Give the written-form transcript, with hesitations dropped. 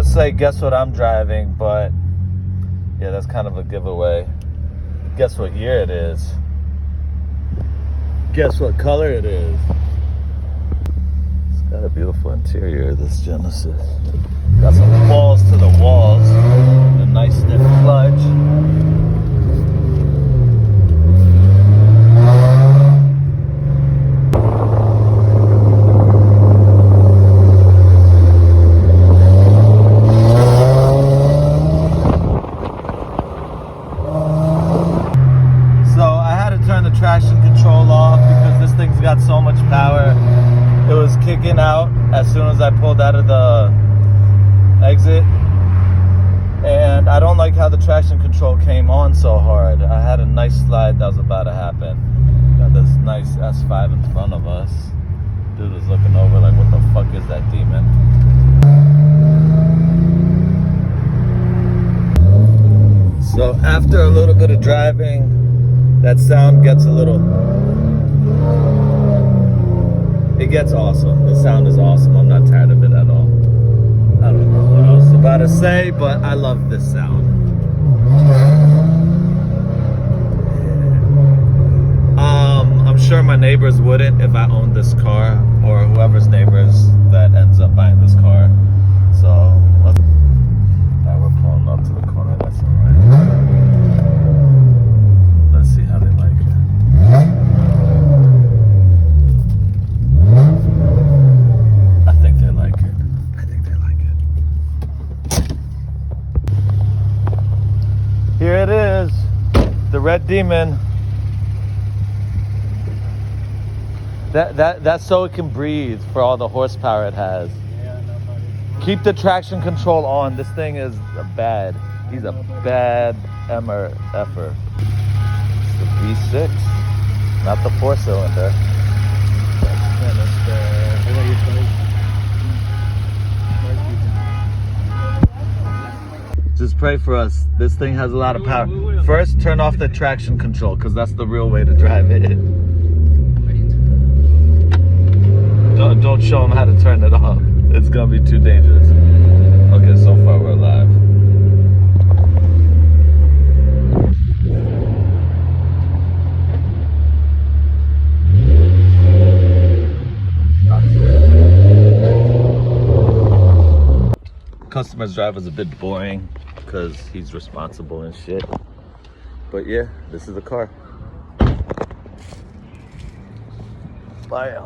would say guess what I'm driving, but yeah, that's kind of a giveaway. Guess what year it is. Guess what color it is. It's got a beautiful interior, this Genesis. Got some walls to the walls. A nice stiff clutch. Traction control off because this thing's got so much power. It was kicking out as soon as I pulled out of the exit, and I don't like how the traction control came on so hard. I had a nice slide that was about to happen. Got this nice S5 in front of us. Dude is looking over like, what the fuck is that demon? So after a little bit of driving, that sound gets a little, it gets awesome. The sound is awesome. I'm not tired of it at all. I don't know what else about to say, but I love this sound. I'm sure my neighbors wouldn't if I owned this car, or whoever's neighbors that ends up buying this car. So, alright, we're pulling up to the corner. That's alright. Let's see how they like it. I think they like it. I think they like it. Here it is, the red demon. That's so it can breathe for all the horsepower it has. Yeah, nobody. Keep the traction control on. This thing is bad. He's a bad effer. The V6, not the 4-cylinder. Just pray for us. This thing has a lot of power. First, turn off the traction control, because that's the real way to drive it. Don't show them how to turn it off. It's gonna be too dangerous. Okay, so far we're alive. Customer's drive is a bit boring because he's responsible and shit. But yeah, this is the car. Bye.